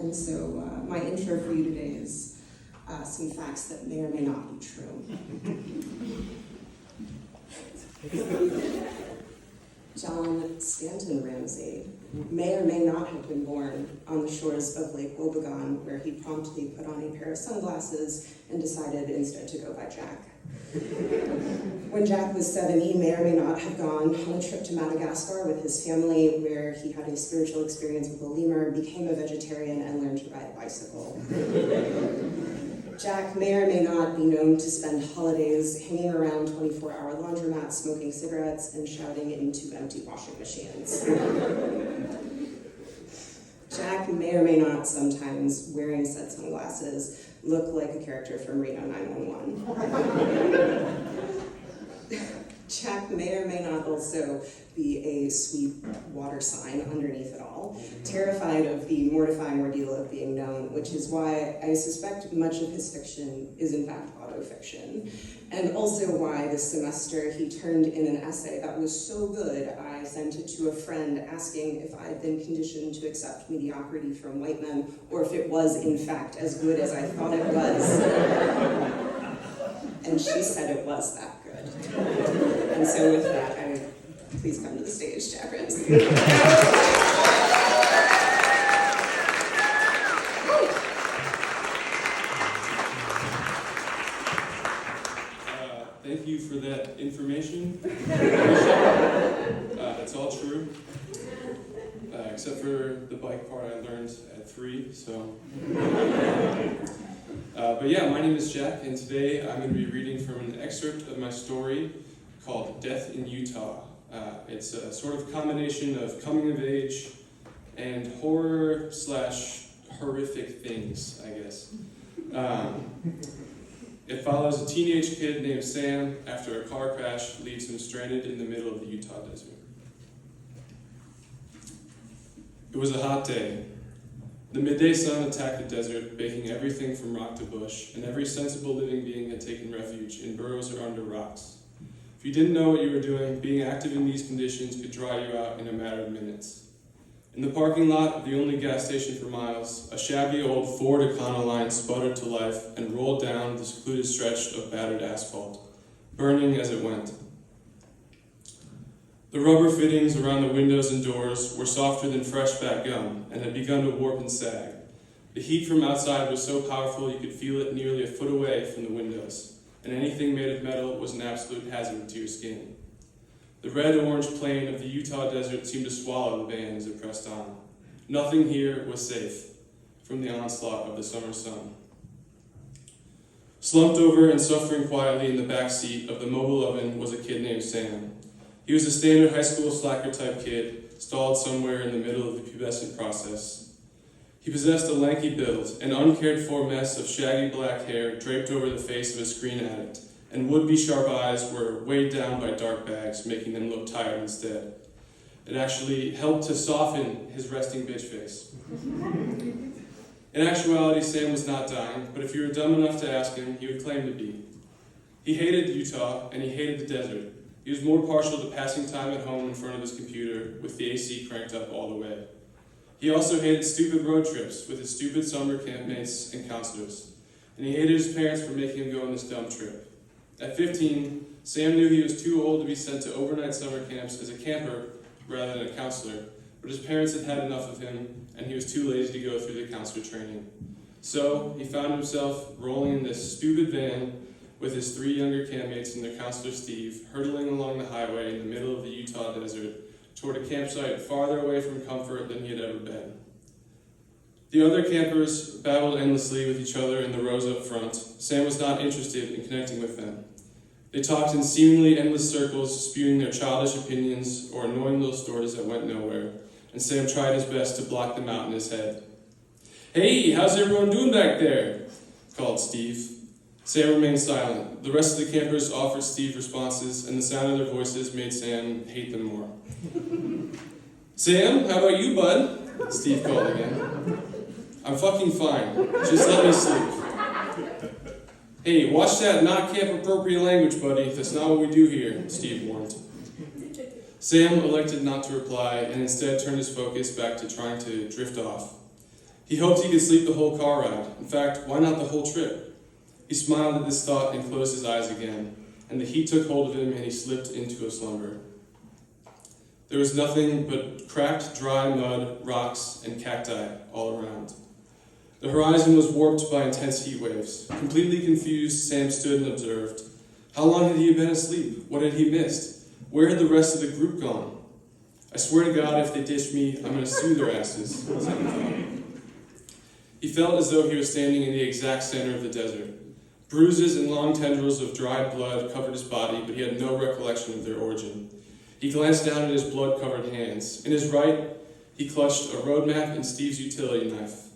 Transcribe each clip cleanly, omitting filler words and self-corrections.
And so my intro for you today is some facts that may or may not be true. John Stanton Ramsey may or may not have been born on the shores of Lake Wobegon, where he promptly put on a pair of sunglasses and decided instead to go by Jack. When Jack was 7, he may or may not have gone on a trip to Madagascar with his family, where he had a spiritual experience with a lemur, became a vegetarian, and learned to ride a bicycle. Jack may or may not be known to spend holidays hanging around 24-hour laundromats, smoking cigarettes, and shouting into empty washing machines. Jack may or may not sometimes, wearing said sunglasses, look like a character from Reno 911. Jack may or may not also be a sweet water sign underneath it all, terrified of the mortifying ordeal of being known, which is why I suspect much of his fiction is in fact autofiction, and also why this semester he turned in an essay that was so good I sent it to a friend asking if I had been conditioned to accept mediocrity from white men, or if it was in fact as good as I thought it was. And she said it was that good. And so with that, please come to the stage, Jack Ramsey. Thank you for that information. It's all true, except for the bike part I learned at 3, so. But yeah, my name is Jack, and today I'm going to be reading from an excerpt of my story called Death in Utah. It's a sort of combination of coming of age and horror/horrific things, I guess. It follows a teenage kid named Sam after a car crash leaves him stranded in the middle of the Utah desert. It was a hot day. The midday sun attacked the desert, baking everything from rock to bush, and every sensible living being had taken refuge in burrows or under rocks. If you didn't know what you were doing, being active in these conditions could dry you out in a matter of minutes. In the parking lot of the only gas station for miles, a shabby old Ford Econoline sputtered to life and rolled down the secluded stretch of battered asphalt, burning as it went. The rubber fittings around the windows and doors were softer than fresh fat gum and had begun to warp and sag. The heat from outside was so powerful you could feel it nearly a foot away from the windows, and anything made of metal was an absolute hazard to your skin. The red-orange plain of the Utah desert seemed to swallow the van as it pressed on. Nothing here was safe from the onslaught of the summer sun. Slumped over and suffering quietly in the back seat of the mobile oven was a kid named Sam. He was a standard high school slacker-type kid, stalled somewhere in the middle of the pubescent process. He possessed a lanky build, an uncared-for mess of shaggy black hair draped over the face of a screen addict, and would-be sharp eyes were weighed down by dark bags, making them look tired instead. It actually helped to soften his resting bitch face. In actuality, Sam was not dying, but if you were dumb enough to ask him, he would claim to be. He hated Utah, and he hated the desert. He was more partial to passing time at home in front of his computer, with the AC cranked up all the way. He also hated stupid road trips with his stupid summer campmates and counselors, and he hated his parents for making him go on this dumb trip. At 15, Sam knew he was too old to be sent to overnight summer camps as a camper rather than a counselor, but his parents had had enough of him, and he was too lazy to go through the counselor training. So he found himself rolling in this stupid van with his 3 younger campmates and their counselor Steve, hurtling along the highway in the middle of the Utah desert toward a campsite farther away from comfort than he had ever been. The other campers babbled endlessly with each other in the rows up front. Sam was not interested in connecting with them. They talked in seemingly endless circles, spewing their childish opinions or annoying little stories that went nowhere, and Sam tried his best to block them out in his head. "Hey, how's everyone doing back there?" called Steve. Sam remained silent. The rest of the campers offered Steve responses, and the sound of their voices made Sam hate them more. "Sam, how about you, bud?" Steve called again. "I'm fucking fine. Just let me sleep." "Hey, watch that not camp-appropriate language, buddy. That's not what we do here," Steve warned. Sam elected not to reply and instead turned his focus back to trying to drift off. He hoped he could sleep the whole car ride. In fact, why not the whole trip? He smiled at this thought and closed his eyes again, and the heat took hold of him and he slipped into a slumber. There was nothing but cracked, dry mud, rocks, and cacti all around. The horizon was warped by intense heat waves. Completely confused, Sam stood and observed. How long had he been asleep? What had he missed? Where had the rest of the group gone? I swear to God, if they ditch me, I'm going to sue their asses, Sam thought. He felt as though he was standing in the exact center of the desert. Bruises and long tendrils of dried blood covered his body, but he had no recollection of their origin. He glanced down at his blood-covered hands. In his right, he clutched a road map and Steve's utility knife.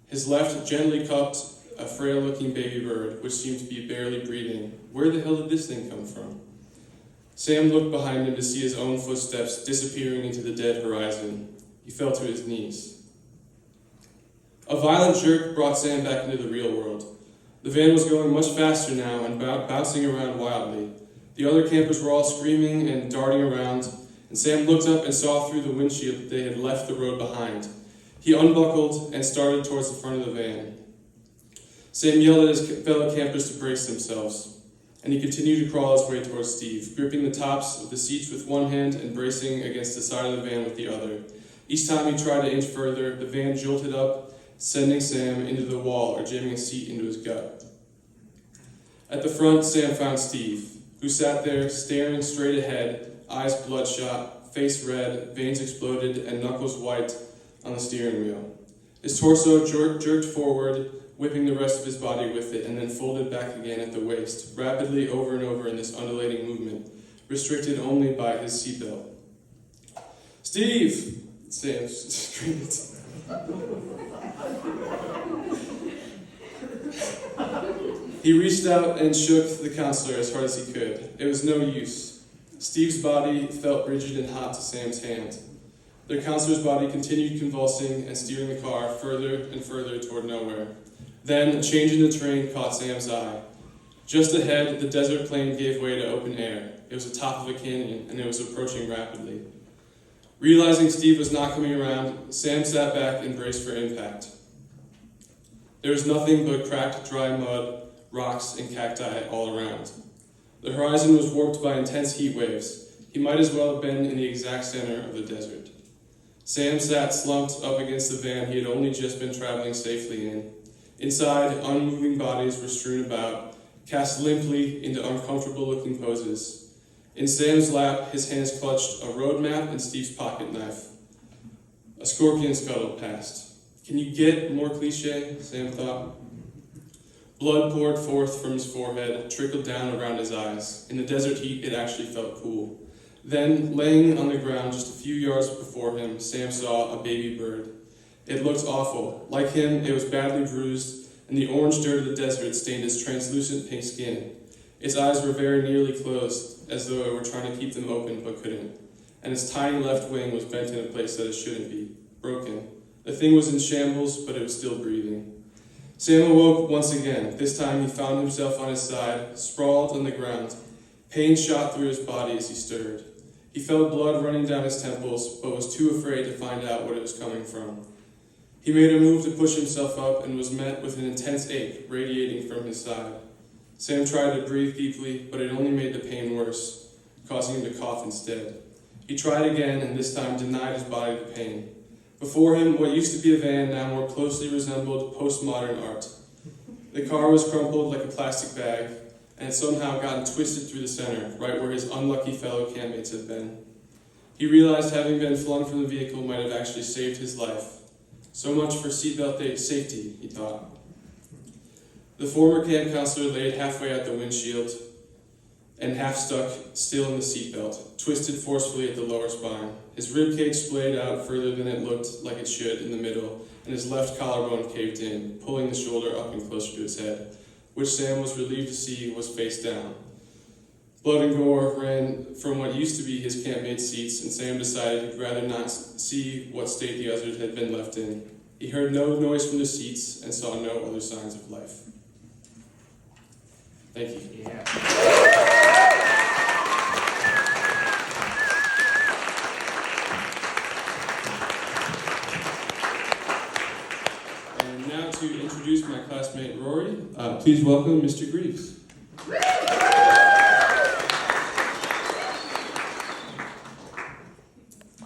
His left gently cupped a frail-looking baby bird, which seemed to be barely breathing. Where the hell did this thing come from? Sam looked behind him to see his own footsteps disappearing into the dead horizon. He fell to his knees. A violent jerk brought Sam back into the real world. The van was going much faster now and bouncing around wildly. The other campers were all screaming and darting around, and Sam looked up and saw through the windshield that they had left the road behind. He unbuckled and started towards the front of the van. Sam yelled at his fellow campers to brace themselves, and he continued to crawl his way towards Steve, gripping the tops of the seats with one hand and bracing against the side of the van with the other. Each time he tried to inch further, the van jolted up, sending Sam into the wall or jamming a seat into his gut. At the front, Sam found Steve, who sat there staring straight ahead, eyes bloodshot, face red, veins exploded, and knuckles white on the steering wheel. His torso jerked forward, whipping the rest of his body with it, and then folded back again at the waist, rapidly over and over in this undulating movement, restricted only by his seatbelt. "Steve!" Sam screamed. He reached out and shook the counselor as hard as he could. It was no use. Steve's body felt rigid and hot to Sam's hand. Their counselor's body continued convulsing and steering the car further and further toward nowhere. Then a change in the terrain caught Sam's eye. Just ahead, the desert plain gave way to open air. It was the top of a canyon, and it was approaching rapidly. Realizing Steve was not coming around, Sam sat back and braced for impact. There was nothing but cracked, dry mud, rocks, and cacti all around. The horizon was warped by intense heat waves. He might as well have been in the exact center of the desert. Sam sat slumped up against the van he had only just been traveling safely in. Inside, unmoving bodies were strewn about, cast limply into uncomfortable-looking poses. In Sam's lap, his hands clutched a road map and Steve's pocket knife. A scorpion scuttled past. Can you get more cliche? Sam thought. Blood poured forth from his forehead, trickled down around his eyes. In the desert heat, it actually felt cool. Then, laying on the ground just a few yards before him, Sam saw a baby bird. It looked awful. Like him, it was badly bruised, and the orange dirt of the desert stained its translucent pink skin. Its eyes were very nearly closed, as though it were trying to keep them open but couldn't. And its tiny left wing was bent in a place that it shouldn't be, broken. The thing was in shambles, but it was still breathing. Sam awoke once again. This time he found himself on his side, sprawled on the ground. Pain shot through his body as he stirred. He felt blood running down his temples, but was too afraid to find out what it was coming from. He made a move to push himself up and was met with an intense ache radiating from his side. Sam tried to breathe deeply, but it only made the pain worse, causing him to cough instead. He tried again and this time denied his body the pain. Before him, what used to be a van now more closely resembled postmodern art. The car was crumpled like a plastic bag, and had somehow gotten twisted through the center, right where his unlucky fellow campmates had been. He realized having been flung from the vehicle might have actually saved his life. So much for seatbelt safety, he thought. The former camp counselor laid halfway out the windshield and half stuck still in the seatbelt, twisted forcefully at the lower spine. His ribcage splayed out further than it looked like it should in the middle, and his left collarbone caved in, pulling the shoulder up and closer to his head, which Sam was relieved to see was face down. Blood and gore ran from what used to be his campmates' seats, and Sam decided he'd rather not see what state the others had been left in. He heard no noise from the seats and saw no other signs of life. Thank you. Yeah. And now to introduce my classmate Rory, please welcome Mr. Greaves.